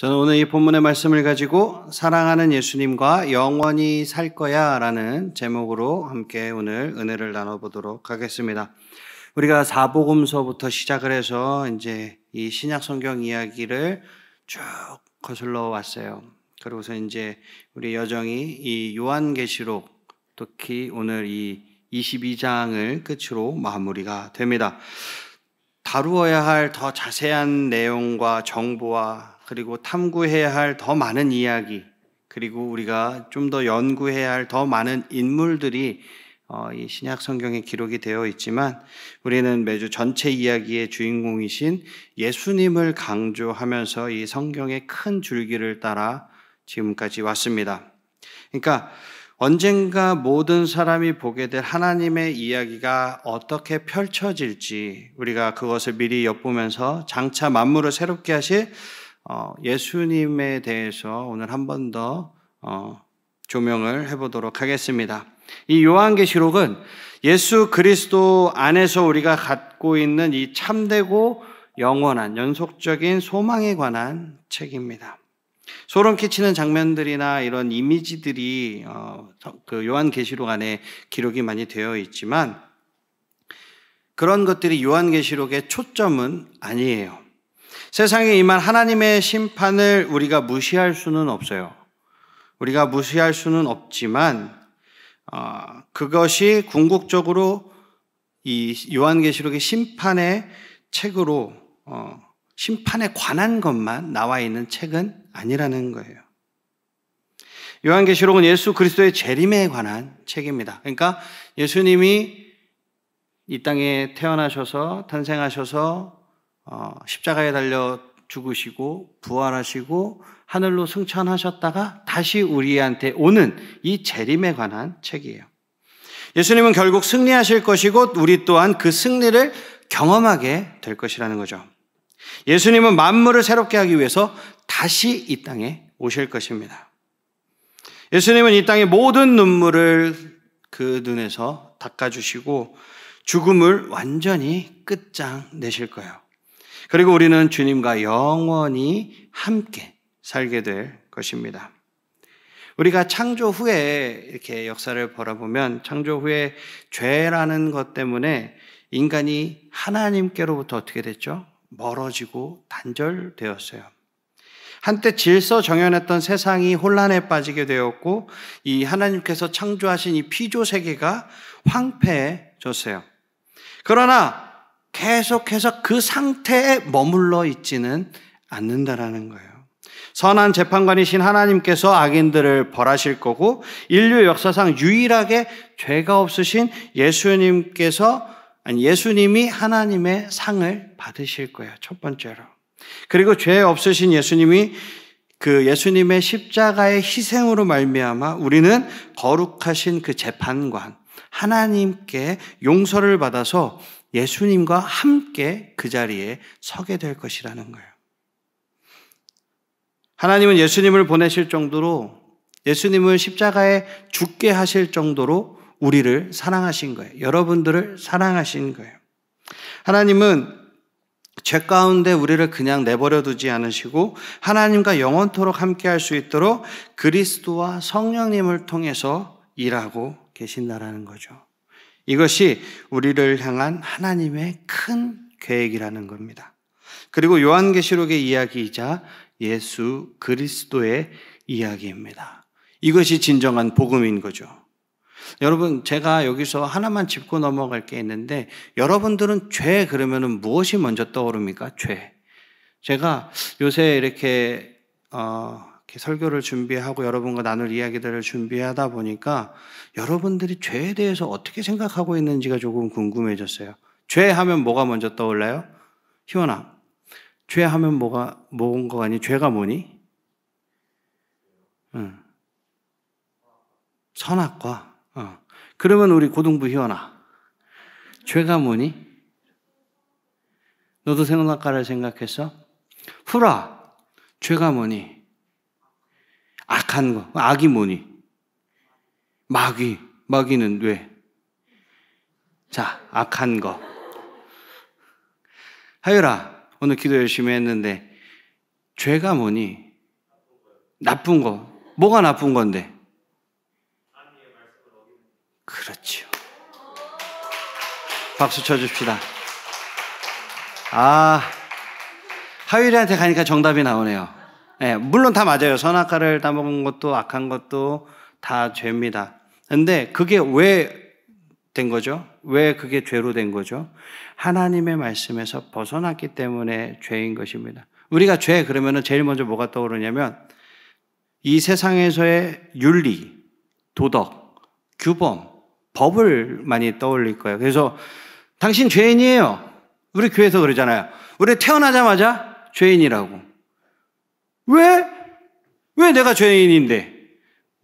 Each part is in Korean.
저는 오늘 이 본문의 말씀을 가지고 사랑하는 예수님과 영원히 살 거야 라는 제목으로 함께 오늘 은혜를 나눠보도록 하겠습니다. 우리가 사복음서부터 시작을 해서 이제 이 신약 성경 이야기를 쭉 거슬러 왔어요. 그리고서 이제 우리 여정이 이 요한계시록, 특히 오늘 이 22장을 끝으로 마무리가 됩니다. 다루어야 할 더 자세한 내용과 정보와 그리고 탐구해야 할 더 많은 이야기, 그리고 우리가 좀 더 연구해야 할 더 많은 인물들이 이 신약 성경에 기록이 되어 있지만 우리는 매주 전체 이야기의 주인공이신 예수님을 강조하면서 이 성경의 큰 줄기를 따라 지금까지 왔습니다. 그러니까 언젠가 모든 사람이 보게 될 하나님의 이야기가 어떻게 펼쳐질지 우리가 그것을 미리 엿보면서 장차 만물을 새롭게 하실 예수님에 대해서 오늘 한 번 더 조명을 해보도록 하겠습니다. 이 요한계시록은 예수 그리스도 안에서 우리가 갖고 있는 이 참되고 영원한 연속적인 소망에 관한 책입니다. 소름 끼치는 장면들이나 이런 이미지들이 그 요한계시록 안에 기록이 많이 되어 있지만 그런 것들이 요한계시록의 초점은 아니에요. 세상에 임한 하나님의 심판을 우리가 무시할 수는 없어요. 우리가 무시할 수는 없지만 그것이 궁극적으로 이 요한계시록의 심판의 책으로 심판에 관한 것만 나와 있는 책은 아니라는 거예요. 요한계시록은 예수 그리스도의 재림에 관한 책입니다. 그러니까 예수님이 이 땅에 태어나셔서 탄생하셔서 십자가에 달려 죽으시고 부활하시고 하늘로 승천하셨다가 다시 우리한테 오는 이 재림에 관한 책이에요. 예수님은 결국 승리하실 것이고 우리 또한 그 승리를 경험하게 될 것이라는 거죠. 예수님은 만물을 새롭게 하기 위해서 다시 이 땅에 오실 것입니다. 예수님은 이 땅의 모든 눈물을 그 눈에서 닦아주시고 죽음을 완전히 끝장내실 거예요. 그리고 우리는 주님과 영원히 함께 살게 될 것입니다. 우리가 창조 후에 이렇게 역사를 바라보면 창조 후에 죄라는 것 때문에 인간이 하나님께로부터 어떻게 됐죠? 멀어지고 단절되었어요. 한때 질서 정연했던 세상이 혼란에 빠지게 되었고 이 하나님께서 창조하신 이 피조 세계가 황폐해졌어요. 그러나 계속해서 그 상태에 머물러 있지는 않는다라는 거예요. 선한 재판관이신 하나님께서 악인들을 벌하실 거고 인류 역사상 유일하게 죄가 없으신 예수님이 하나님의 상을 받으실 거예요. 첫 번째로. 그리고 죄 없으신 예수님이 그 예수님의 십자가의 희생으로 말미암아 우리는 거룩하신 그 재판관 하나님께 용서를 받아서 예수님과 함께 그 자리에 서게 될 것이라는 거예요. 하나님은 예수님을 보내실 정도로 예수님을 십자가에 죽게 하실 정도로 우리를 사랑하신 거예요. 여러분들을 사랑하신 거예요. 하나님은 죄 가운데 우리를 그냥 내버려 두지 않으시고 하나님과 영원토록 함께 할 수 있도록 그리스도와 성령님을 통해서 일하고 계신다라는 거죠. 이것이 우리를 향한 하나님의 큰 계획이라는 겁니다. 그리고 요한계시록의 이야기이자 예수 그리스도의 이야기입니다. 이것이 진정한 복음인 거죠. 여러분, 제가 여기서 하나만 짚고 넘어갈 게 있는데 여러분들은 죄 그러면은 무엇이 먼저 떠오릅니까? 죄. 제가 요새 이렇게 설교를 준비하고 여러분과 나눌 이야기들을 준비하다 보니까 여러분들이 죄에 대해서 어떻게 생각하고 있는지가 조금 궁금해졌어요. 죄 하면 뭐가 먼저 떠올라요? 희원아, 죄 하면 뭔가 아니? 죄가 뭐니? 응. 선악과. 그러면 우리 고등부 희원아, 죄가 뭐니? 너도 선악과를 생각했어? 후라, 죄가 뭐니? 악한 거. 악이 뭐니? 마귀는 왜? 자, 악한 거. 하율아, 오늘 기도 열심히 했는데 죄가 뭐니? 나쁜 거. 뭐가 나쁜 건데? 그렇죠. 박수 쳐줍시다. 하율이한테 가니까 정답이 나오네요. 네, 물론 다 맞아요. 선악과를 따먹은 것도 악한 것도 다 죄입니다. 근데 그게 왜 된 거죠? 왜 그게 죄로 된 거죠? 하나님의 말씀에서 벗어났기 때문에 죄인 것입니다. 우리가 죄 그러면은 제일 먼저 뭐가 떠오르냐면 이 세상에서의 윤리, 도덕, 규범, 법을 많이 떠올릴 거예요. 그래서 당신 죄인이에요. 우리 교회에서 그러잖아요. 우리 태어나자마자 죄인이라고. 왜 내가 죄인인데?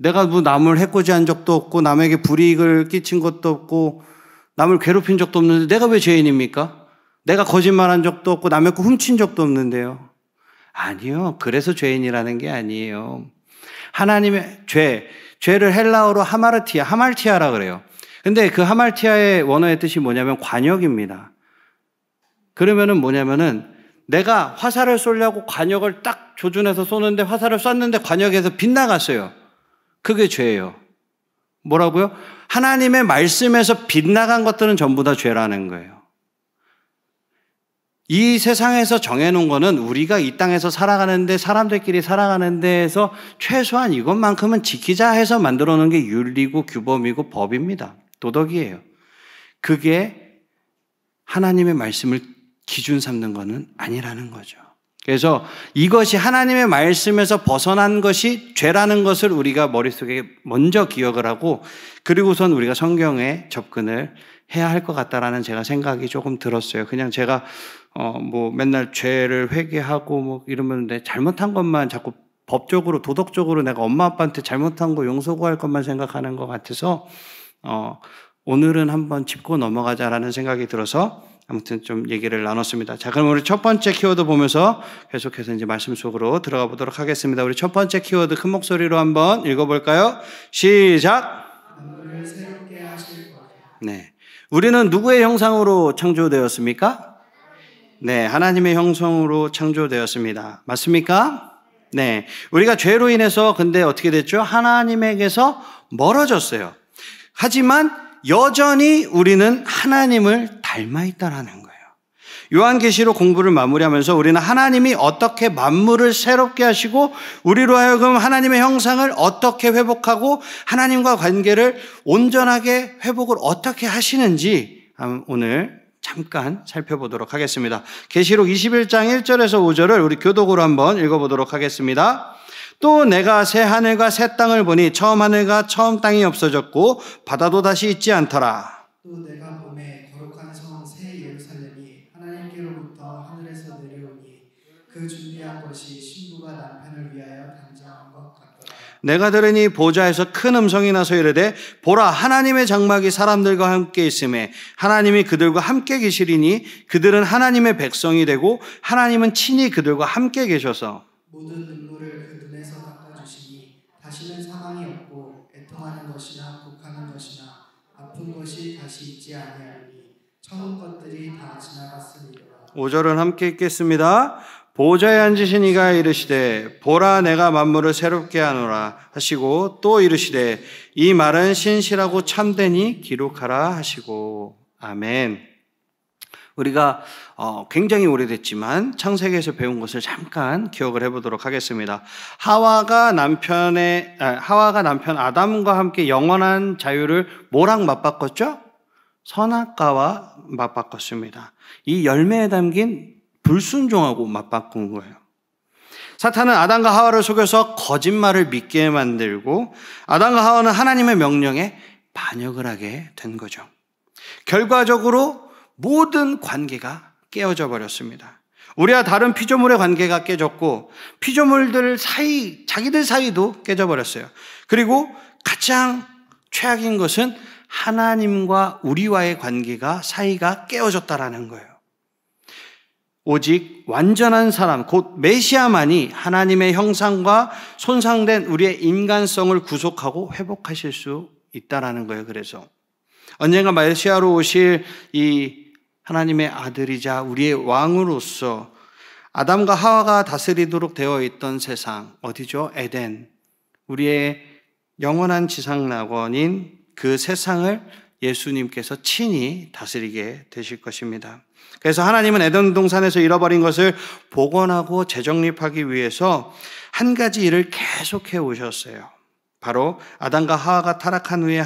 내가 뭐 남을 해코지한 적도 없고 남에게 불이익을 끼친 것도 없고 남을 괴롭힌 적도 없는데 내가 왜 죄인입니까? 내가 거짓말한 적도 없고 남의 거 훔친 적도 없는데요. 아니요. 그래서 죄인이라는 게 아니에요. 하나님의 죄를 헬라어로 하말티아라 그래요. 근데 그 하말티아의 원어의 뜻이 뭐냐면 관역입니다. 그러면은 뭐냐면은 내가 화살을 쏘려고 관역을 딱 조준해서 쏘는데 화살을 쐈는데 관역에서 빗나갔어요. 그게 죄예요. 뭐라고요? 하나님의 말씀에서 빗나간 것들은 전부 다 죄라는 거예요. 이 세상에서 정해놓은 거는 우리가 이 땅에서 살아가는데 사람들끼리 살아가는 데에서 최소한 이것만큼은 지키자 해서 만들어 놓은 게 윤리고 규범이고 법입니다. 도덕이에요. 그게 하나님의 말씀을 기준 삼는 거는 아니라는 거죠. 그래서 이것이 하나님의 말씀에서 벗어난 것이 죄라는 것을 우리가 머릿속에 먼저 기억을 하고 그리고선 우리가 성경에 접근을 해야 할 것 같다라는 제가 생각이 조금 들었어요. 그냥 제가 뭐 맨날 죄를 회개하고 뭐 이러면 잘못한 것만 자꾸 법적으로 도덕적으로 내가 엄마 아빠한테 잘못한 거 용서 구할 것만 생각하는 것 같아서 오늘은 한번 짚고 넘어가자라는 생각이 들어서 아무튼 좀 얘기를 나눴습니다. 자, 그럼 우리 첫 번째 키워드 보면서 계속해서 이제 말씀 속으로 들어가 보도록 하겠습니다. 우리 첫 번째 키워드 큰 목소리로 한번 읽어볼까요? 시작! 만물을 새롭게 하실 거예요. 네. 우리는 누구의 형상으로 창조되었습니까? 네, 하나님의 형상으로 창조되었습니다. 맞습니까? 네. 우리가 죄로 인해서 근데 어떻게 됐죠? 하나님에게서 멀어졌어요. 하지만 여전히 우리는 하나님을 닮아 있다라는 거예요. 요한계시록 공부를 마무리하면서 우리는 하나님이 어떻게 만물을 새롭게 하시고 우리로 하여금 하나님의 형상을 어떻게 회복하고 하나님과 관계를 온전하게 회복을 어떻게 하시는지 오늘 잠깐 살펴보도록 하겠습니다. 계시록 21장 1절에서 5절을 우리 교독으로 한번 읽어보도록 하겠습니다. 또 내가 새 하늘과 새 땅을 보니 처음 하늘과 처음 땅이 없어졌고 바다도 다시 있지 않더라. 또 내가 봄에 거룩한 성 새 예루살렘이 하나님께로부터 하늘에서 내려오니 그 준비한 것이 신부가 남편을 위하여 단장한 것 같더라. 내가 들으니 보좌에서 큰 음성이 나서 이르되 보라 하나님의 장막이 사람들과 함께 있음에 하나님이 그들과 함께 계시리니 그들은 하나님의 백성이 되고 하나님은 친히 그들과 함께 계셔서 모든 눈물을 그 눈에서 닦아주시니 다시는 사망이 없고 애통하는 것이나 곡하는 것이나 아픈 것이 다시 있지 아니하리니 처음 것들이 다 지나갔으리라. 5절은 함께 읽겠습니다. 보좌에 앉으신 이가 이르시되 보라 내가 만물을 새롭게 하노라 하시고 또 이르시되 이 말은 신실하고 참되니 기록하라 하시고. 아멘. 우리가 굉장히 오래됐지만 창세기에서 배운 것을 잠깐 기억을 해보도록 하겠습니다. 하와가 남편 아담과 함께 영원한 자유를 뭐랑 맞바꿨죠? 선악과와 맞바꿨습니다. 이 열매에 담긴 불순종하고 맞바꾼 거예요. 사탄은 아담과 하와를 속여서 거짓말을 믿게 만들고 아담과 하와는 하나님의 명령에 반역을 하게 된 거죠. 결과적으로 모든 관계가 깨어져 버렸습니다. 우리와 다른 피조물의 관계가 깨졌고 피조물들 사이, 자기들 사이도 깨져 버렸어요. 그리고 가장 최악인 것은 하나님과 우리와의 관계가 사이가 깨어졌다라는 거예요. 오직 완전한 사람, 곧 메시아만이 하나님의 형상과 손상된 우리의 인간성을 구속하고 회복하실 수 있다라는 거예요. 그래서 언젠가 메시아로 오실 이 하나님의 아들이자 우리의 왕으로서 아담과 하와가 다스리도록 되어 있던 세상, 어디죠? 에덴. 우리의 영원한 지상낙원인 그 세상을 예수님께서 친히 다스리게 되실 것입니다. 그래서 하나님은 에덴 동산에서 잃어버린 것을 복원하고 재정립하기 위해서 한 가지 일을 계속해 오셨어요. 바로 아담과 하와가 타락한 후에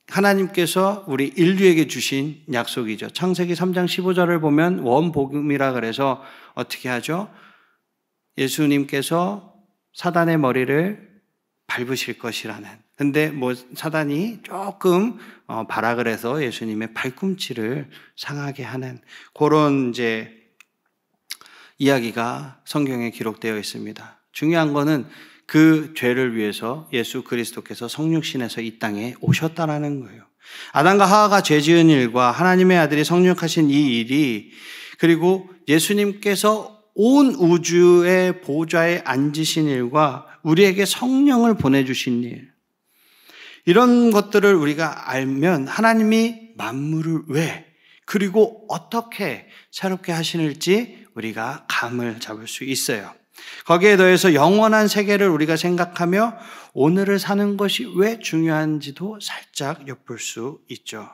하나님께서 우리 인류에게 주신 약속이죠. 창세기 3장 15절을 보면 원복음이라 그래서 어떻게 하죠? 예수님께서 사단의 머리를 밟으실 것이라는. 근데 사단이 조금 발악을 해서 예수님의 발꿈치를 상하게 하는 그런 이야기가 성경에 기록되어 있습니다. 중요한 거는 그 죄를 위해서 예수 그리스도께서 성육신에서 이 땅에 오셨다라는 거예요. 아담과 하와가 죄 지은 일과 하나님의 아들이 성육하신 이 일이, 그리고 예수님께서 온 우주의 보좌에 앉으신 일과 우리에게 성령을 보내주신 일, 이런 것들을 우리가 알면 하나님이 만물을 왜 그리고 어떻게 새롭게 하시는지 우리가 감을 잡을 수 있어요. 거기에 더해서 영원한 세계를 우리가 생각하며 오늘을 사는 것이 왜 중요한지도 살짝 엿볼 수 있죠.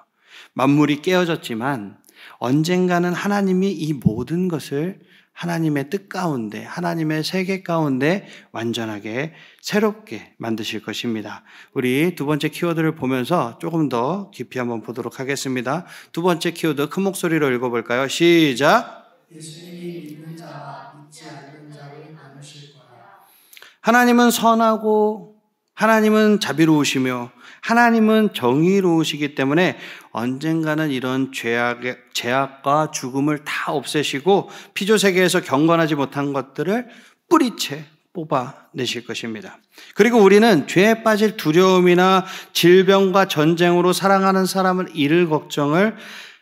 만물이 깨어졌지만 언젠가는 하나님이 이 모든 것을 하나님의 뜻 가운데, 하나님의 세계 가운데 완전하게 새롭게 만드실 것입니다. 우리 두 번째 키워드를 보면서 조금 더 깊이 한번 보도록 하겠습니다. 두 번째 키워드 큰 목소리로 읽어볼까요? 시작! 예수님이 믿는 자와 믿지 않는 자를 나누실 거라. 하나님은 선하고 하나님은 자비로우시며 하나님은 정의로우시기 때문에 언젠가는 이런 죄악과 죽음을 다 없애시고 피조세계에서 경건하지 못한 것들을 뿌리채 뽑아내실 것입니다. 그리고 우리는 죄에 빠질 두려움이나 질병과 전쟁으로 사랑하는 사람을 잃을 걱정을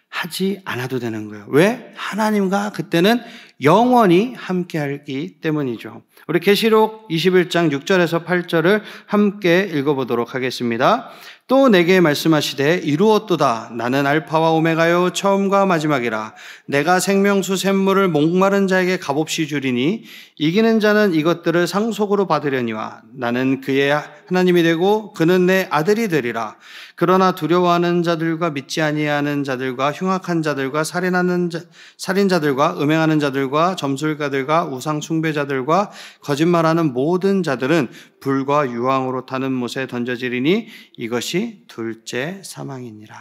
하지 않아도 되는 거예요. 왜? 하나님과 그때는 영원히 함께하기 때문이죠. 우리 계시록 21장 6절에서 8절을 함께 읽어보도록 하겠습니다. 또 내게 말씀하시되 이루었도다. 나는 알파와 오메가요 처음과 마지막이라. 내가 생명수 샘물을 목마른 자에게 값없이 주리니 이기는 자는 이것들을 상속으로 받으려니와 나는 그의 하나님이 되고 그는 내 아들이 되리라. 그러나 두려워하는 자들과 믿지 아니하는 자들과 흉악한 자들과 살인자들과 음행하는 자들과 점술가들과 우상 숭배자들과 거짓말하는 모든 자들은 불과 유황으로 타는 못에 던져지리니 이것이 둘째 사망이니라.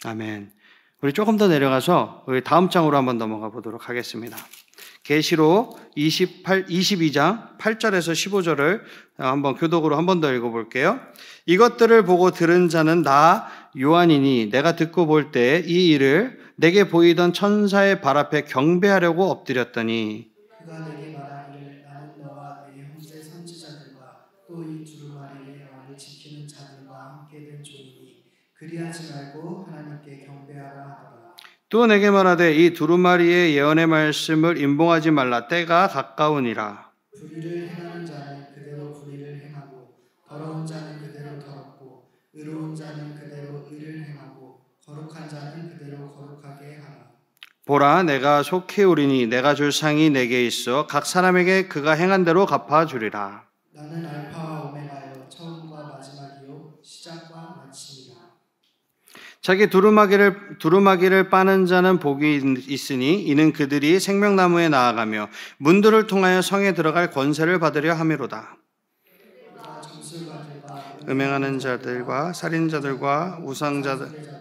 아멘. 우리 조금 더 내려가서 우리 다음 장으로 한번 넘어가 보도록 하겠습니다. 계시록 22장 8절에서 15절을 한번 교독으로 한 번 더 읽어볼게요. 이것들을 보고 들은 자는 나 요한이니 내가 듣고 볼 때 이 일을 내게 보이던 천사의 발 앞에 경배하려고 엎드렸더니 그가 내게 말하기를 나는 너와 내 형제 선지자들과 또 이 두루마리의 영을 지키는 자들과 함께 된 종이니 그리하지 말고 하나님께 경배하라 하더라. 또 내게 말하되 이 두루마리의 예언의 말씀을 임봉하지 말라. 때가 가까우니라. 불의를 행하는 자는 그대로 불의를 행하고 더러운 자는 그대로 더럽고 의로운 자는 그대로 의를 행하고 거룩한 자는 그대로 거룩하게 하라. 보라, 내가 속히 오리니 내가 줄 상이 내게 있어 각 사람에게 그가 행한 대로 갚아주리라. 나는 알파와 오메가요 처음과 마지막이요 시작과 마침이라. 자기 두루마기를 빠는 자는 복이 있으니 이는 그들이 생명나무에 나아가며 문들을 통하여 성에 들어갈 권세를 받으려 함이로다. 그가 점술가들과 음행하는 자들과 살인자들과 우상자들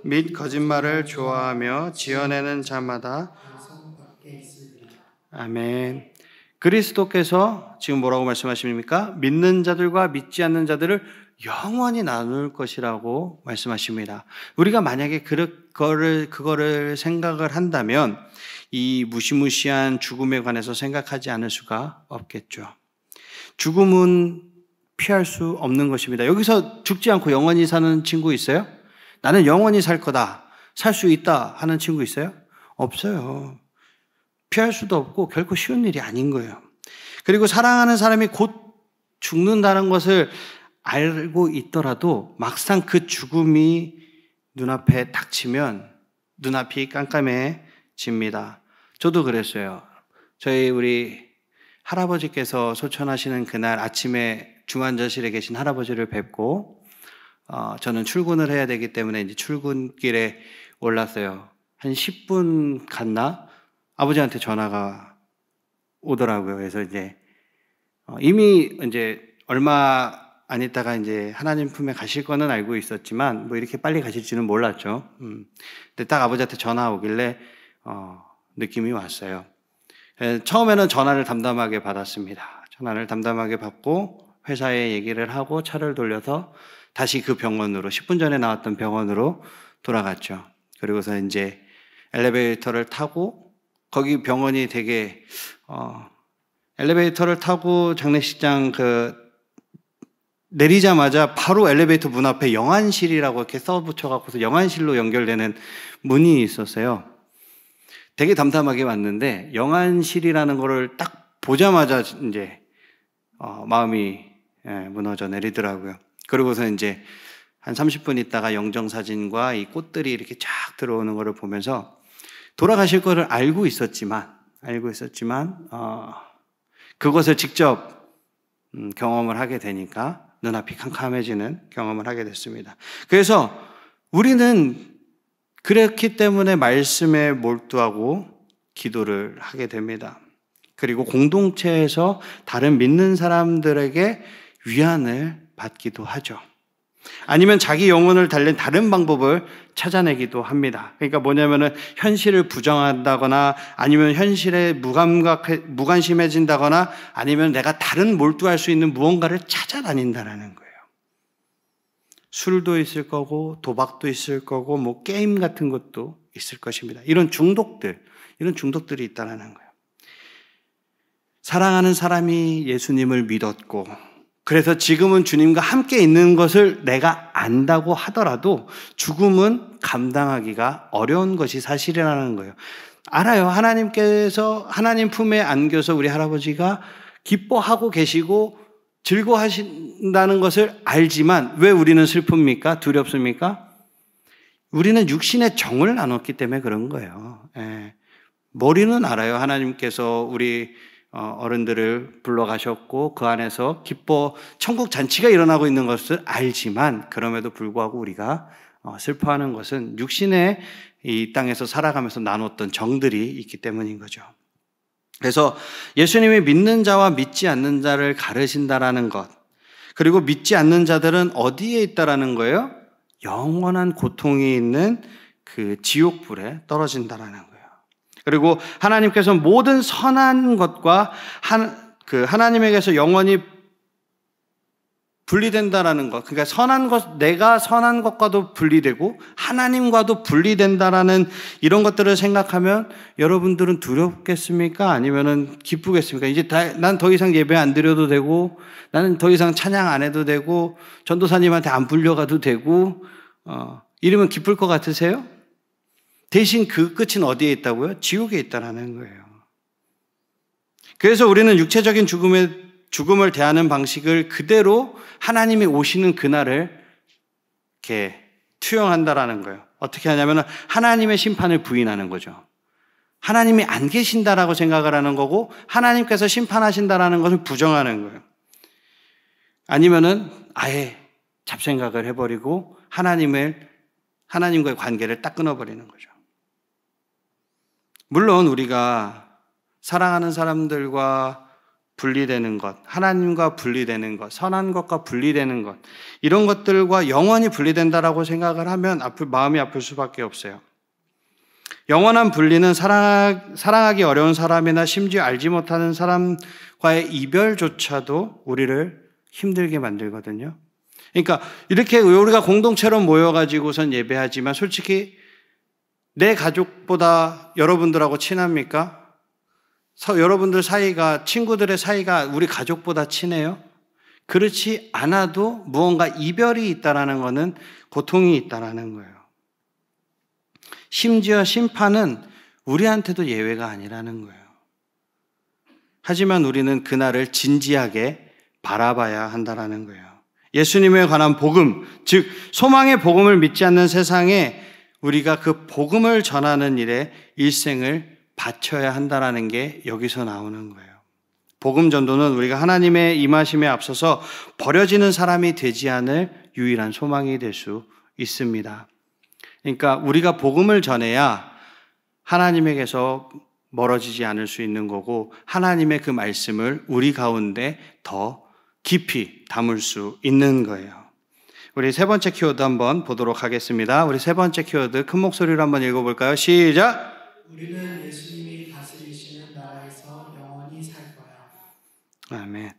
및 거짓말을 좋아하며 지어내는 자마다 성 밖에 있으리라. 아멘. 그리스도께서 지금 뭐라고 말씀하십니까? 믿는 자들과 믿지 않는 자들을 영원히 나눌 것이라고 말씀하십니다. 우리가 만약에 그거를 생각을 한다면 이 무시무시한 죽음에 관해서 생각하지 않을 수가 없겠죠. 죽음은 피할 수 없는 것입니다. 여기서 죽지 않고 영원히 사는 친구 있어요? 나는 영원히 살 거다, 살 수 있다 하는 친구 있어요? 없어요. 피할 수도 없고 결코 쉬운 일이 아닌 거예요. 그리고 사랑하는 사람이 곧 죽는다는 것을 알고 있더라도 막상 그 죽음이 눈앞에 닥치면 눈앞이 깜깜해집니다. 저도 그랬어요. 우리 할아버지께서 소천하시는 그날 아침에 중환자실에 계신 할아버지를 뵙고 저는 출근을 해야 되기 때문에 이제 출근길에 올랐어요. 한 10분 갔나? 아버지한테 전화가 오더라고요. 그래서 이제 이미 이제 얼마 안 있다가 이제 하나님 품에 가실 거는 알고 있었지만 뭐 이렇게 빨리 가실지는 몰랐죠. 근데 딱 아버지한테 전화 오길래 느낌이 왔어요. 처음에는 전화를 담담하게 받았습니다. 전화를 담담하게 받고 회사에 얘기를 하고 차를 돌려서 다시 그 병원으로 10분 전에 나왔던 병원으로 돌아갔죠. 그리고서 이제 엘리베이터를 타고 거기 병원이 되게 엘리베이터를 타고 장례식장 내리자마자 바로 엘리베이터 문 앞에 영안실이라고 이렇게 써붙여갖고서 영안실로 연결되는 문이 있었어요. 되게 담담하게 왔는데 영안실이라는 거를 딱 보자마자 이제 마음이 무너져 내리더라고요. 그러고서 이제 한 30분 있다가 영정사진과 이 꽃들이 이렇게 쫙 들어오는 거를 보면서 돌아가실 거를 알고 있었지만 그것을 직접 경험을 하게 되니까 눈앞이 캄캄해지는 경험을 하게 됐습니다. 그래서 우리는 그렇기 때문에 말씀에 몰두하고 기도를 하게 됩니다. 그리고 공동체에서 다른 믿는 사람들에게 위안을 받기도 하죠. 아니면 자기 영혼을 달랜 다른 방법을 찾아내기도 합니다. 그러니까 뭐냐면은 현실을 부정한다거나 아니면 현실에 무관심해진다거나 아니면 내가 다른 몰두할 수 있는 무언가를 찾아다닌다라는 거예요. 술도 있을 거고 도박도 있을 거고 뭐 게임 같은 것도 있을 것입니다. 이런 중독들이 있다라는 거예요. 사랑하는 사람이 예수님을 믿었고 그래서 지금은 주님과 함께 있는 것을 내가 안다고 하더라도 죽음은 감당하기가 어려운 것이 사실이라는 거예요. 알아요. 하나님께서 하나님 품에 안겨서 우리 할아버지가 기뻐하고 계시고 즐거워하신다는 것을 알지만 왜 우리는 슬픕니까? 두렵습니까? 우리는 육신의 정을 나눴기 때문에 그런 거예요. 머리는 알아요. 하나님께서 우리 어른들을 불러가셨고 그 안에서 기뻐 천국 잔치가 일어나고 있는 것을 알지만 그럼에도 불구하고 우리가 슬퍼하는 것은 육신의 이 땅에서 살아가면서 나눴던 정들이 있기 때문인 거죠. 그래서 예수님이 믿는 자와 믿지 않는 자를 가르신다라는 것, 그리고 믿지 않는 자들은 어디에 있다라는 거예요? 영원한 고통이 있는 그 지옥불에 떨어진다라는 거예요. 그리고 하나님께서 모든 선한 것과 하나님에게서 영원히 분리된다라는 것, 그러니까 선한 것, 내가 선한 것과도 분리되고 하나님과도 분리된다라는 이런 것들을 생각하면 여러분들은 두렵겠습니까? 아니면은 기쁘겠습니까? 이제 난 더 이상 예배 안 드려도 되고, 나는 더 이상 찬양 안 해도 되고, 전도사님한테 안 불려가도 되고, 이러면 기쁠 것 같으세요? 대신 그 끝은 어디에 있다고요? 지옥에 있다라는 거예요. 그래서 우리는 육체적인 죽음을 대하는 방식을 그대로 하나님이 오시는 그날을 이렇게 투영한다라는 거예요. 어떻게 하냐면 하나님의 심판을 부인하는 거죠. 하나님이 안 계신다라고 생각을 하는 거고 하나님께서 심판하신다라는 것을 부정하는 거예요. 아니면은 아예 잡생각을 해버리고 하나님과의 관계를 딱 끊어버리는 거죠. 물론 우리가 사랑하는 사람들과 분리되는 것, 하나님과 분리되는 것, 선한 것과 분리되는 것, 이런 것들과 영원히 분리된다라고 생각을 하면 마음이 아플 수밖에 없어요. 영원한 분리는 사랑하기 어려운 사람이나 심지어 알지 못하는 사람과의 이별조차도 우리를 힘들게 만들거든요. 그러니까 이렇게 우리가 공동체로 모여가지고선 예배하지만 솔직히 내 가족보다 여러분들하고 친합니까? 여러분들 사이가, 친구들의 사이가 우리 가족보다 친해요? 그렇지 않아도 무언가 이별이 있다라는 것은 고통이 있다라는 거예요. 심지어 심판은 우리한테도 예외가 아니라는 거예요. 하지만 우리는 그날을 진지하게 바라봐야 한다라는 거예요. 예수님에 관한 복음, 즉 소망의 복음을 믿지 않는 세상에 우리가 그 복음을 전하는 일에 일생을 바쳐야 한다라는 게 여기서 나오는 거예요. 복음 전도는 우리가 하나님의 임하심에 앞서서 버려지는 사람이 되지 않을 유일한 소망이 될 수 있습니다. 그러니까 우리가 복음을 전해야 하나님에게서 멀어지지 않을 수 있는 거고 하나님의 그 말씀을 우리 가운데 더 깊이 담을 수 있는 거예요. 우리 세 번째 키워드 한번 보도록 하겠습니다. 우리 세 번째 키워드 큰 목소리로 한번 읽어볼까요? 시작! 우리는 예수님이 다스리시는 나라에서 영원히 살 거야. 아멘.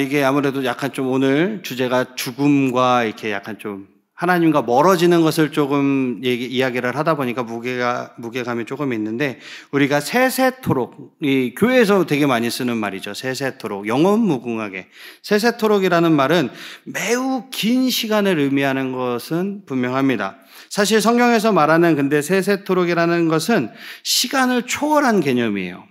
이게 아무래도 약간 좀 오늘 주제가 죽음과 이렇게 약간 좀 하나님과 멀어지는 것을 조금 이야기를 하다 보니까 무게감이 조금 있는데 우리가 세세토록, 이 교회에서 되게 많이 쓰는 말이죠. 세세토록, 영원무궁하게. 세세토록이라는 말은 매우 긴 시간을 의미하는 것은 분명합니다. 사실 성경에서 말하는 근데 세세토록이라는 것은 시간을 초월한 개념이에요.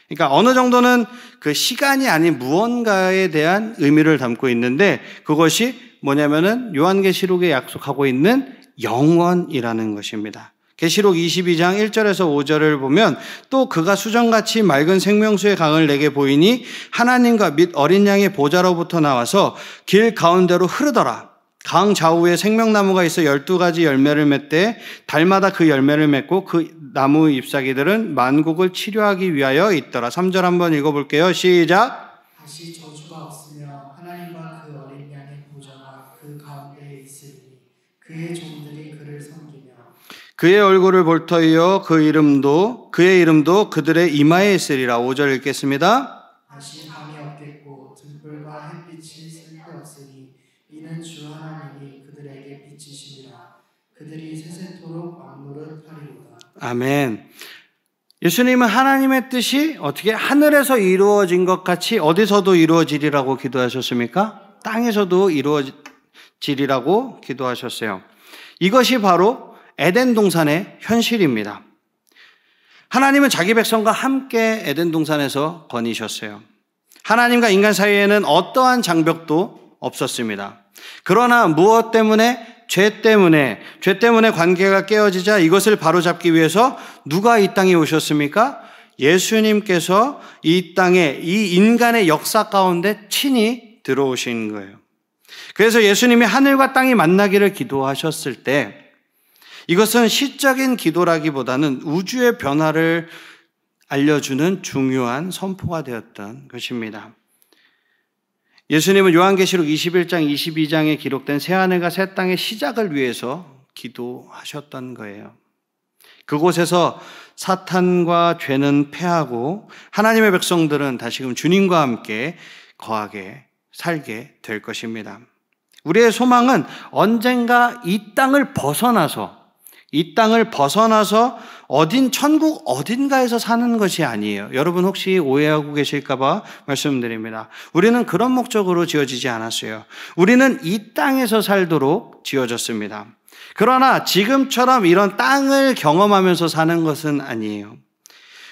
그러니까 어느 정도는 그 시간이 아닌 무언가에 대한 의미를 담고 있는데 그것이 뭐냐면은 요한계시록에 약속하고 있는 영원이라는 것입니다. 계시록 22장 1절에서 5절을 보면 또 그가 수정같이 맑은 생명수의 강을 내게 보이니 하나님과 및 어린 양의 보좌로부터 나와서 길 가운데로 흐르더라. 강 좌우에 생명나무가 있어 12가지 열매를 맺되 달마다 그 열매를 맺고 그 나무 잎사귀들은 만국을 치료하기 위하여 있더라. 3절 한번 읽어볼게요. 시작! 다시 저주가 없으며 하나님과 그 어린 양의 보좌가 그 가운데에 있으니 그의 종들이 그를 섬기며 그의 얼굴을 볼 터이요 그의 이름도 그들의 이마에 있으리라. 5절 읽겠습니다. 다시 밤이 없겠고 등불과 햇빛이 쓸데없으니 이는 주 하나님이 그들에게 빛이시니라. 그들이 세세토록 왕노릇 하리로다. 아멘. 예수님은 하나님의 뜻이 어떻게 하늘에서 이루어진 것 같이 어디서도 이루어지리라고 기도하셨습니까? 땅에서도 이루어지리라고 기도하셨어요. 이것이 바로 에덴 동산의 현실입니다. 하나님은 자기 백성과 함께 에덴 동산에서 거니셨어요. 하나님과 인간 사이에는 어떠한 장벽도 없었습니다. 그러나 무엇 때문에? 죄 때문에 관계가 깨어지자 이것을 바로잡기 위해서 누가 이 땅에 오셨습니까? 예수님께서 이 땅에 이 인간의 역사 가운데 친히 들어오신 거예요. 그래서 예수님이 하늘과 땅이 만나기를 기도하셨을 때 이것은 시적인 기도라기보다는 우주의 변화를 알려주는 중요한 선포가 되었던 것입니다. 예수님은 요한계시록 21장, 22장에 기록된 새하늘과 새 땅의 시작을 위해서 기도하셨던 거예요. 그곳에서 사탄과 죄는 패하고 하나님의 백성들은 다시금 주님과 함께 거하게 살게 될 것입니다. 우리의 소망은 언젠가 이 땅을 벗어나서 천국 어딘가에서 사는 것이 아니에요. 여러분 혹시 오해하고 계실까봐 말씀드립니다. 우리는 그런 목적으로 지어지지 않았어요. 우리는 이 땅에서 살도록 지어졌습니다. 그러나 지금처럼 이런 땅을 경험하면서 사는 것은 아니에요.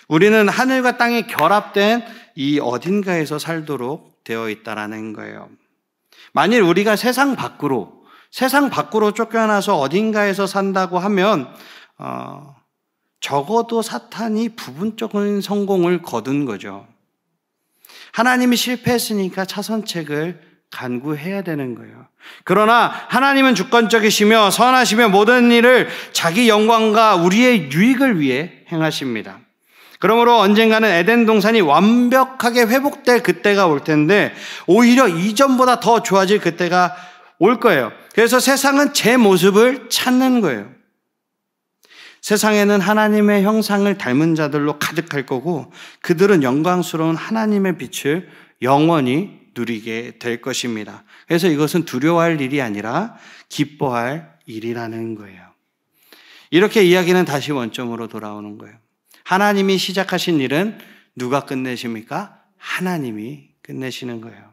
우리는 하늘과 땅이 결합된 이 어딘가에서 살도록 되어 있다라는 거예요. 만일 우리가 세상 밖으로 쫓겨나서 어딘가에서 산다고 하면 적어도 사탄이 부분적인 성공을 거둔 거죠. 하나님이 실패했으니까 차선책을 간구해야 되는 거예요. 그러나 하나님은 주권적이시며 선하시며 모든 일을 자기 영광과 우리의 유익을 위해 행하십니다. 그러므로 언젠가는 에덴 동산이 완벽하게 회복될 그때가 올 텐데 오히려 이전보다 더 좋아질 그때가 올 거예요. 그래서 세상은 제 모습을 찾는 거예요. 세상에는 하나님의 형상을 닮은 자들로 가득할 거고 그들은 영광스러운 하나님의 빛을 영원히 누리게 될 것입니다. 그래서 이것은 두려워할 일이 아니라 기뻐할 일이라는 거예요. 이렇게 이야기는 다시 원점으로 돌아오는 거예요. 하나님이 시작하신 일은 누가 끝내십니까? 하나님이 끝내시는 거예요.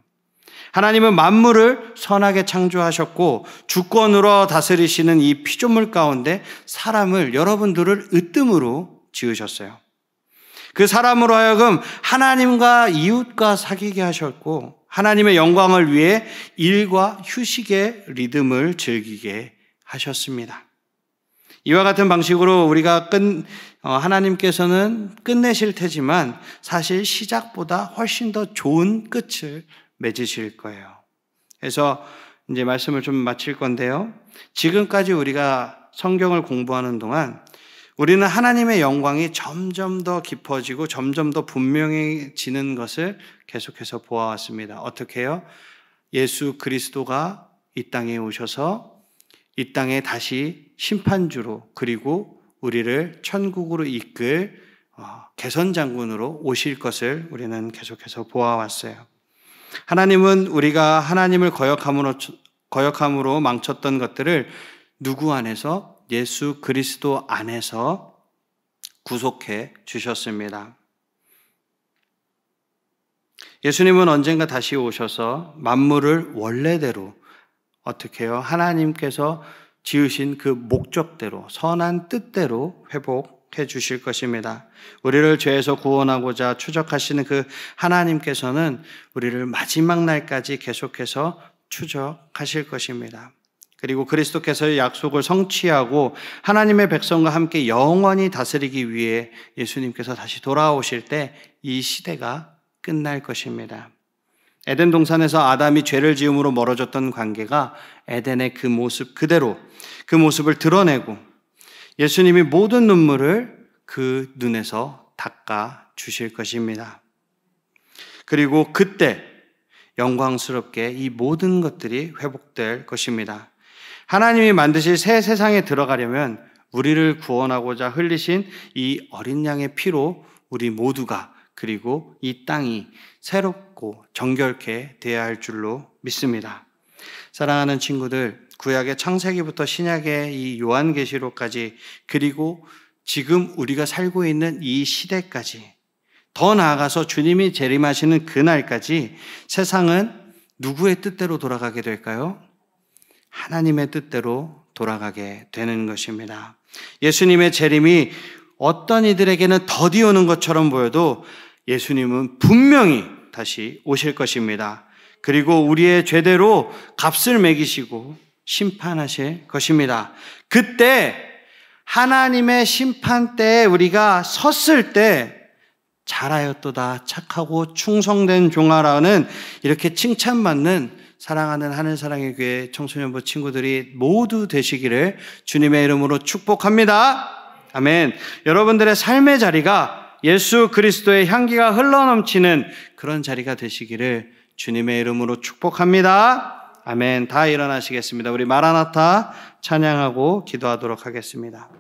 하나님은 만물을 선하게 창조하셨고 주권으로 다스리시는 이 피조물 가운데 사람을, 여러분들을 으뜸으로 지으셨어요. 그 사람으로 하여금 하나님과 이웃과 사귀게 하셨고 하나님의 영광을 위해 일과 휴식의 리듬을 즐기게 하셨습니다. 이와 같은 방식으로 우리가 하나님께서는 끝내실 테지만 사실 시작보다 훨씬 더 좋은 끝을 맺으실 거예요. 그래서 이제 말씀을 좀 마칠 건데요. 지금까지 우리가 성경을 공부하는 동안 우리는 하나님의 영광이 점점 더 깊어지고 점점 더 분명해지는 것을 계속해서 보아왔습니다. 어떻게 해요? 예수 그리스도가 이 땅에 오셔서 이 땅에 다시 심판주로 그리고 우리를 천국으로 이끌 개선장군으로 오실 것을 우리는 계속해서 보아왔어요. 하나님은 우리가 하나님을 거역함으로 망쳤던 것들을 누구 안에서? 예수 그리스도 안에서 구속해 주셨습니다. 예수님은 언젠가 다시 오셔서 만물을 원래대로 어떻게 해요? 하나님께서 지으신 그 목적대로 선한 뜻대로 회복해 주실 것입니다. 우리를 죄에서 구원하고자 추적하시는 그 하나님께서는 우리를 마지막 날까지 계속해서 추적하실 것입니다. 그리고 그리스도께서의 약속을 성취하고 하나님의 백성과 함께 영원히 다스리기 위해 예수님께서 다시 돌아오실 때 이 시대가 끝날 것입니다. 에덴 동산에서 아담이 죄를 지음으로 멀어졌던 관계가 에덴의 그 모습 그대로 그 모습을 드러내고 예수님이 모든 눈물을 그 눈에서 닦아 주실 것입니다. 그리고 그때 영광스럽게 이 모든 것들이 회복될 것입니다. 하나님이 만드실 새 세상에 들어가려면 우리를 구원하고자 흘리신 이 어린 양의 피로 우리 모두가 그리고 이 땅이 새롭고 정결케 되어야 할 줄로 믿습니다. 사랑하는 친구들, 구약의 창세기부터 신약의 이 요한계시록까지 그리고 지금 우리가 살고 있는 이 시대까지 더 나아가서 주님이 재림하시는 그날까지 세상은 누구의 뜻대로 돌아가게 될까요? 하나님의 뜻대로 돌아가게 되는 것입니다. 예수님의 재림이 어떤 이들에게는 더디 오는 것처럼 보여도 예수님은 분명히 다시 오실 것입니다. 그리고 우리의 죄대로 값을 매기시고 심판하실 것입니다. 그때 하나님의 심판대에 우리가 섰을 때 잘하였도다 착하고 충성된 종아라는 이렇게 칭찬받는 사랑하는 하늘사랑의 교회 청소년부 친구들이 모두 되시기를 주님의 이름으로 축복합니다. 아멘. 여러분들의 삶의 자리가 예수 그리스도의 향기가 흘러넘치는 그런 자리가 되시기를 주님의 이름으로 축복합니다. 아멘. 다 일어나시겠습니다. 우리 마라나타 찬양하고 기도하도록 하겠습니다.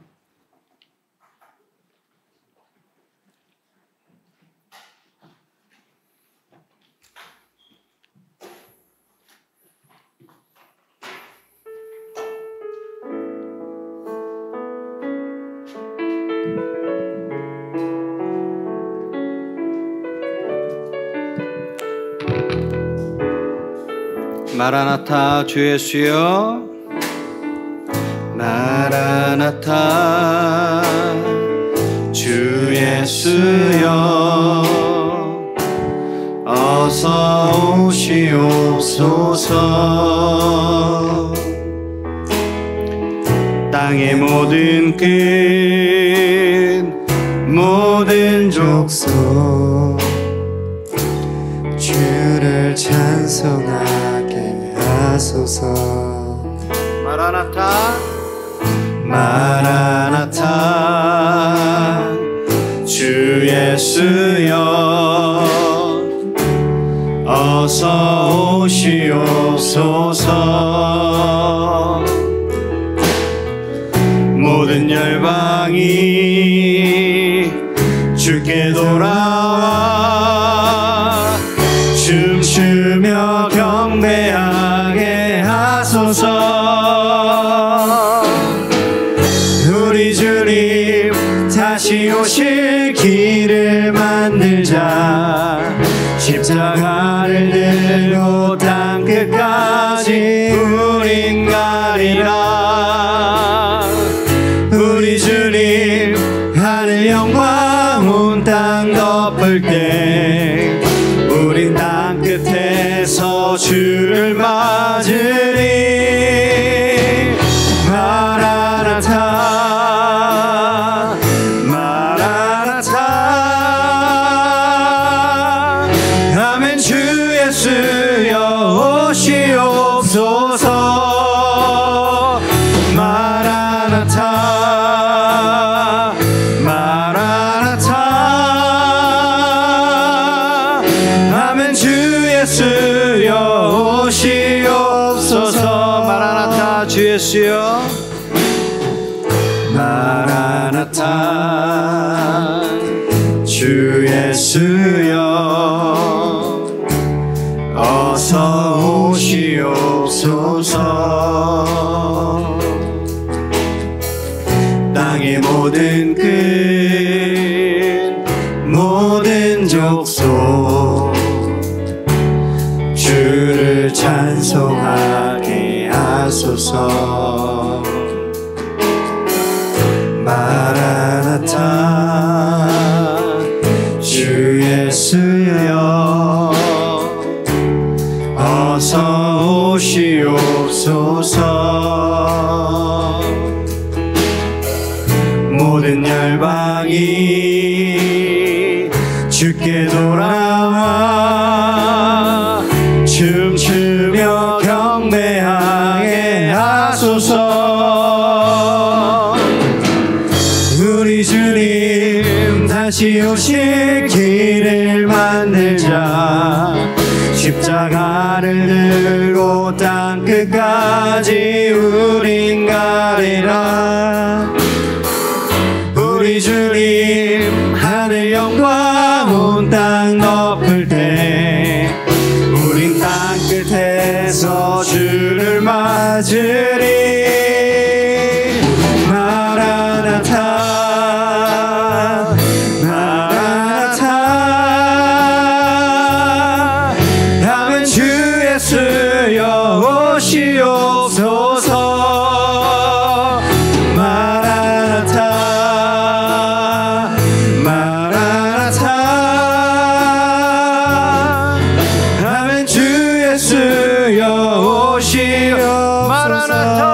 마라나타 주 예수여 마라나타 주 예수여 어서 오시옵소서 땅의 모든 끝 모든 족속 주를 찬송하게 하소서. 마라나타 마라나타 주 예수여 어서 오시옵소서. 모든 열방이 주께 돌아와 춤추며 경배하게 하소서. 우리 주님 다시 오실 길을 만들자. 십자가를 들고 땅끝까지 우린 가리라. 우리 주님 하늘 영광 온 땅 덮을 때 우린 땅 끝에서 주를 맞으리. 마라나타 예수여 오시옵소서. 마라나타 마라나타. 아멘. 주 예수여 오시옵소서. 마라나타. 주 예수여 마라나타. 주 예수여 어서 오시옵소서. 땅의 모든 끝 모든 족속 주를 찬송하게 하소서. 마라나타. 주 예수여 어서 오시옵소서. 모든 열방이 주께 돌아와 춤추며 경배하게 하소서. 우리 주님 다시 오실 길을 만들자. 십자가를 들고 땅끝까지 우린 가리라. 우리 주님 하늘 영광 온 땅 덮을 때 우린 땅끝에서 주를 맞으리. 마라나타 마라나타. 아멘. 주 예수여 오시옵소서. 마라나타 마라나타. 아멘. 주 예수여 오시옵소서. 마라나타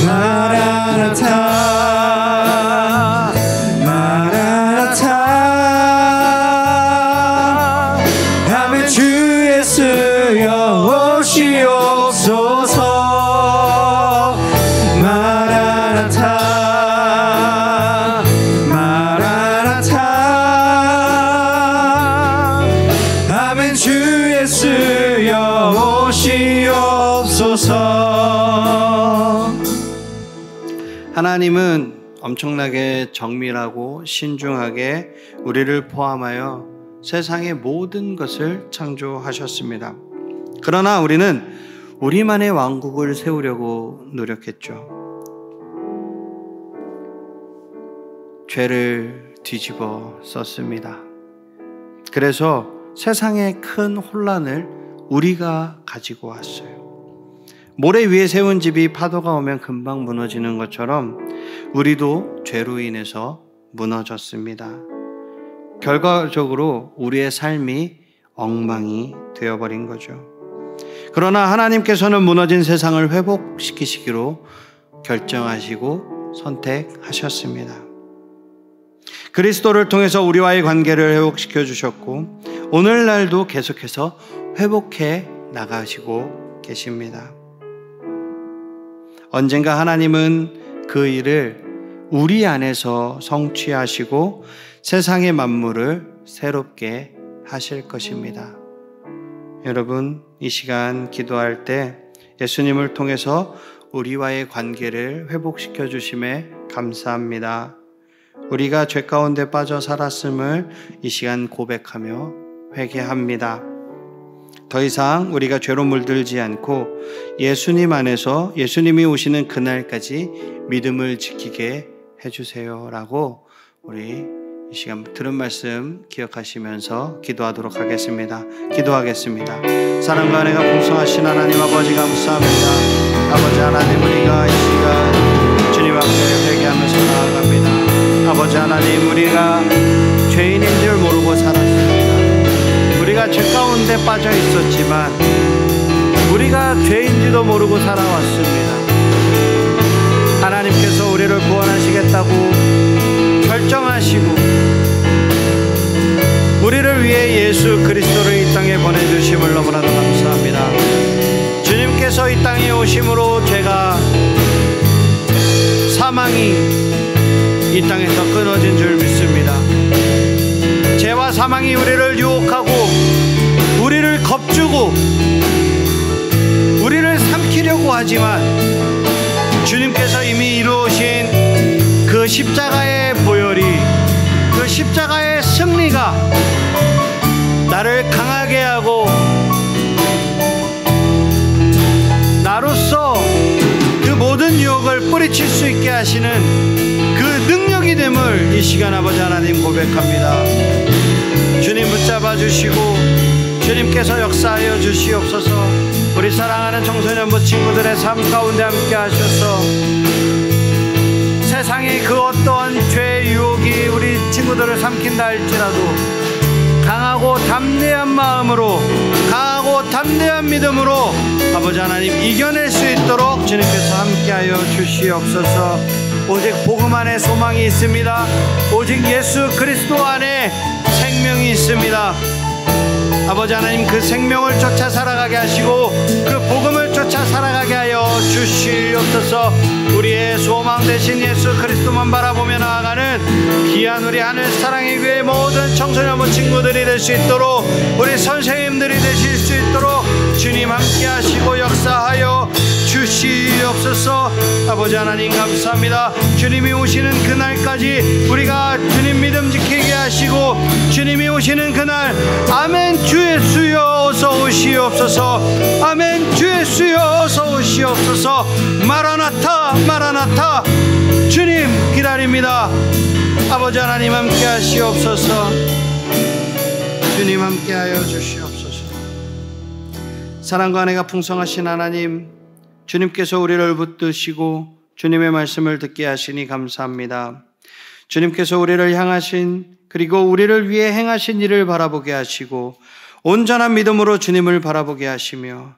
마라나타 마라나타. 아멘. 주 예수여 오시옵소서. 마라나타 마라나타. 아멘. 주 예수여 오시옵소서. 하나님은 엄청나게 정밀하고 신중하게 우리를 포함하여 세상의 모든 것을 창조하셨습니다. 그러나 우리는 우리만의 왕국을 세우려고 노력했죠. 죄를 뒤집어 썼습니다. 그래서 세상의 큰 혼란을 우리가 가지고 왔어요. 모래 위에 세운 집이 파도가 오면 금방 무너지는 것처럼 우리도 죄로 인해서 무너졌습니다. 결과적으로 우리의 삶이 엉망이 되어버린 거죠. 그러나 하나님께서는 무너진 세상을 회복시키시기로 결정하시고 선택하셨습니다. 그리스도를 통해서 우리와의 관계를 회복시켜 주셨고 오늘날도 계속해서 회복해 나가시고 계십니다. 언젠가 하나님은 그 일을 우리 안에서 성취하시고 세상의 만물을 새롭게 하실 것입니다. 여러분, 이 시간 기도할 때 예수님을 통해서 우리와의 관계를 회복시켜 주심에 감사합니다. 우리가 죄 가운데 빠져 살았음을 이 시간 고백하며 회개합니다. 더 이상 우리가 죄로 물들지 않고 예수님 안에서 예수님이 오시는 그날까지 믿음을 지키게 해주세요 라고 우리 이 시간 들은 말씀 기억하시면서 기도하도록 하겠습니다. 기도하겠습니다. 사랑과 은혜가 풍성하신 하나님 아버지 감사합니다. 아버지 하나님, 우리가 이 시간 주님 앞에 회개하면서 나아갑니다. 아버지 하나님, 우리가 죄인인 줄 모르고 살았습니다. 우리가 죄 가운데 빠져 있었지만 우리가 죄인지도 모르고 살아왔습니다. 하나님께서 우리를 구원하시겠다고 결정하시고 우리를 위해 예수 그리스도를 이 땅에 보내주심을 너무나도 감사합니다. 주님께서 이 땅에 오심으로 죄가 사망이 이 땅에서 끊어진 줄 믿습니다. 죄와 사망이 우리를 유혹하고 우리를 겁주고 우리를 삼키려고 하지만 주님께서 이미 이루어진 그 십자가의 보혈이, 그 십자가의 승리가 나를 강하게 하고 나로서 그 모든 유혹을 뿌리칠 수 있게 하시는 그 능력이 됨을 이 시간 아버지 하나님 고백합니다. 주님 붙잡아 주시고 주님께서 역사하여 주시옵소서. 우리 사랑하는 청소년부 친구들의 삶 가운데 함께 하셔서 세상의 그 어떠한 죄의 유혹이 우리 친구들을 삼킨다 할지라도 강하고 담대한 마음으로, 강하고 담대한 믿음으로 아버지 하나님 이겨낼 수 있도록 주님께서 함께하여 주시옵소서. 오직 복음 안에 소망이 있습니다. 오직 예수 그리스도 안에 생명이 있습니다. 아버지 하나님 그 생명을 쫓아 살아가게 하시고 그 복음을 쫓아 살아가게 하여 주시옵소서. 우리의 소망 되신 예수 그리스도만 바라보며 나아가는 귀한 우리 하늘 사랑의 교회 모든 청소년부 친구들이 될 수 있도록, 우리 선생님들이 되실 수 있도록 주님 함께 하시고 역사하여 주시옵소서. 아버지 하나님 감사합니다. 주님이 오시는 그날까지 우리가 주님 믿음 지키게 하시고 주님이 오시는 그날 아멘 주 예수여 어서 오시옵소서. 아멘 주 예수여 어서 오시옵소서. 마라나타 마라나타. 주님 기다립니다. 아버지 하나님 함께 하시옵소서. 주님 함께 하여 주시옵소서. 사랑과 은혜가 풍성하신 하나님, 주님께서 우리를 붙드시고 주님의 말씀을 듣게 하시니 감사합니다. 주님께서 우리를 향하신, 그리고 우리를 위해 행하신 일을 바라보게 하시고 온전한 믿음으로 주님을 바라보게 하시며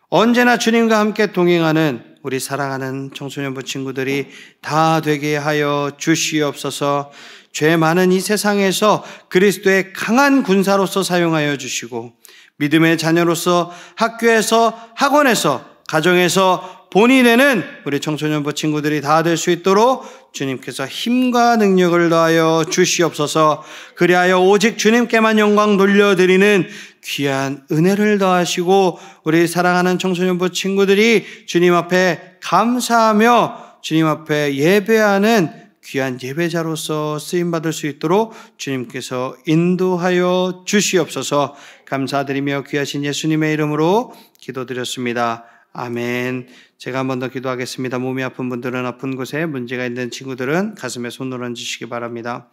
언제나 주님과 함께 동행하는 우리 사랑하는 청소년부 친구들이 다 되게 하여 주시옵소서. 죄 많은 이 세상에서 그리스도의 강한 군사로서 사용하여 주시고 믿음의 자녀로서 학교에서, 학원에서, 가정에서 본이 되는 우리 청소년부 친구들이 다 될 수 있도록 주님께서 힘과 능력을 더하여 주시옵소서. 그리하여 오직 주님께만 영광 돌려드리는 귀한 은혜를 더하시고 우리 사랑하는 청소년부 친구들이 주님 앞에 감사하며 주님 앞에 예배하는 귀한 예배자로서 쓰임받을 수 있도록 주님께서 인도하여 주시옵소서. 감사드리며 귀하신 예수님의 이름으로 기도드렸습니다. 아멘. 제가 한 번 더 기도하겠습니다. 몸이 아픈 분들은, 아픈 곳에 문제가 있는 친구들은 가슴에 손을 얹으시기 바랍니다.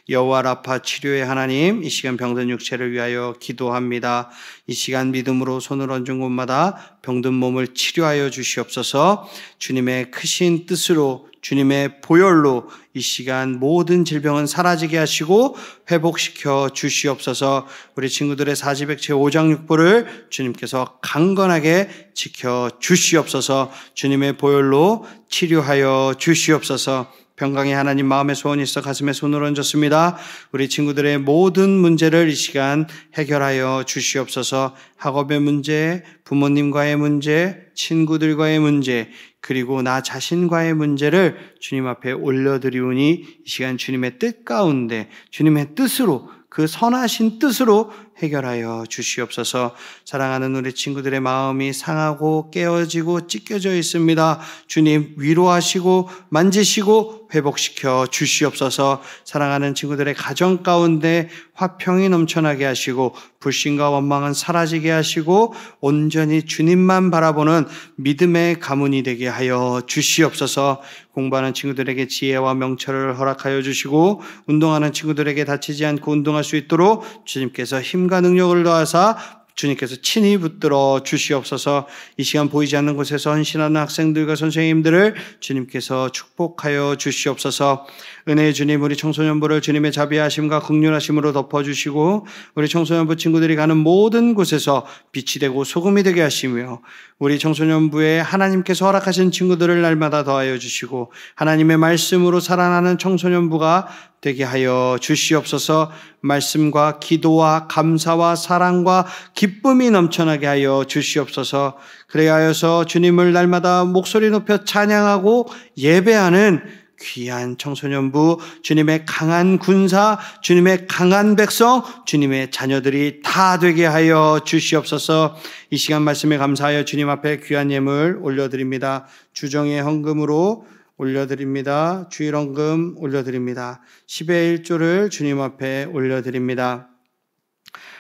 여호와 라파 치료의 하나님, 이 시간 병든 육체를 위하여 기도합니다. 이 시간 믿음으로 손을 얹은 곳마다 병든 몸을 치료하여 주시옵소서. 주님의 크신 뜻으로, 주님의 보혈로 이 시간 모든 질병은 사라지게 하시고 회복시켜 주시옵소서. 우리 친구들의 사지백체 5장 6부를 주님께서 강건하게 지켜 주시옵소서. 주님의 보혈로 치료하여 주시옵소서. 평강의 하나님, 마음의 소원이 있어 가슴에 손을 얹었습니다. 우리 친구들의 모든 문제를 이 시간 해결하여 주시옵소서. 학업의 문제, 부모님과의 문제, 친구들과의 문제, 그리고 나 자신과의 문제를 주님 앞에 올려드리오니 이 시간 주님의 뜻 가운데, 주님의 뜻으로, 그 선하신 뜻으로 해결하여 주시옵소서. 사랑하는 우리 친구들의 마음이 상하고 깨어지고 찢겨져 있습니다. 주님 위로하시고 만지시고 회복시켜 주시옵소서. 사랑하는 친구들의 가정 가운데 화평이 넘쳐나게 하시고 불신과 원망은 사라지게 하시고 온전히 주님만 바라보는 믿음의 가문이 되게 하여 주시옵소서. 공부하는 친구들에게 지혜와 명철을 허락하여 주시고 운동하는 친구들에게 다치지 않고 운동할 수 있도록 주님께서 힘과 능력을 더하사 주님께서 친히 붙들어 주시옵소서. 이 시간 보이지 않는 곳에서 헌신하는 학생들과 선생님들을 주님께서 축복하여 주시옵소서. 은혜의 주님, 우리 청소년부를 주님의 자비하심과 긍휼하심으로 덮어주시고 우리 청소년부 친구들이 가는 모든 곳에서 빛이 되고 소금이 되게 하시며 우리 청소년부에 하나님께서 허락하신 친구들을 날마다 더하여 주시고 하나님의 말씀으로 살아나는 청소년부가 되게 하여 주시옵소서. 말씀과 기도와 감사와 사랑과 기쁨이 넘쳐나게 하여 주시옵소서. 그래야 하여서 주님을 날마다 목소리 높여 찬양하고 예배하는 귀한 청소년부, 주님의 강한 군사, 주님의 강한 백성, 주님의 자녀들이 다 되게 하여 주시옵소서. 이 시간 말씀에 감사하여 주님 앞에 귀한 예물 올려드립니다. 주정의 헌금으로 올려드립니다. 주일 헌금 올려드립니다. 10의 1조를 주님 앞에 올려드립니다.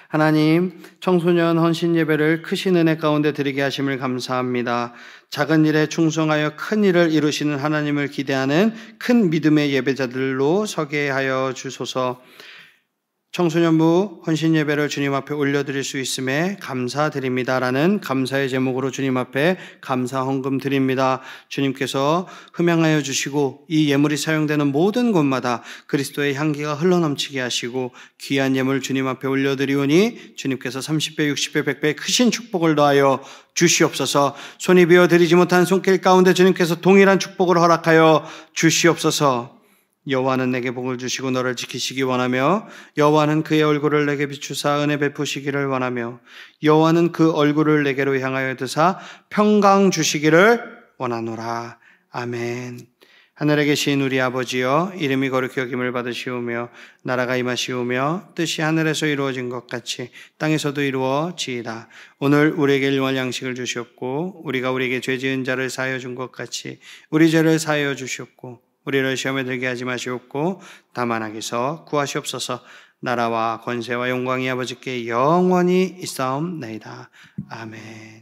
하나님, 청소년 헌신 예배를 크신 은혜 가운데 드리게 하심을 감사합니다. 작은 일에 충성하여 큰 일을 이루시는 하나님을 기대하는 큰 믿음의 예배자들로 서게 하여 주소서. 청소년부 헌신 예배를 주님 앞에 올려드릴 수 있음에 감사드립니다라는 감사의 제목으로 주님 앞에 감사 헌금 드립니다. 주님께서 흠양하여 주시고 이 예물이 사용되는 모든 곳마다 그리스도의 향기가 흘러넘치게 하시고 귀한 예물 주님 앞에 올려드리오니 주님께서 30배, 60배, 100배 크신 축복을 더하여 주시옵소서. 손이 비어 드리지 못한 손길 가운데 주님께서 동일한 축복을 허락하여 주시옵소서. 여호와는 내게 복을 주시고 너를 지키시기 원하며 여호와는 그의 얼굴을 내게 비추사 은혜 베푸시기를 원하며 여호와는 그 얼굴을 내게로 향하여 드사 평강 주시기를 원하노라. 아멘. 하늘에 계신 우리 아버지여, 이름이 거룩히 여김을 받으시오며 나라가 임하시오며 뜻이 하늘에서 이루어진 것 같이 땅에서도 이루어지이다. 오늘 우리에게 일용할 양식을 주시옵고 우리가 우리에게 죄 지은 자를 사하여 준 것 같이 우리 죄를 사하여 주시옵고 우리를 시험에 들게 하지 마시옵고 다만 악에서 구하시옵소서. 나라와 권세와 영광이 아버지께 영원히 있사옵나이다. 아멘.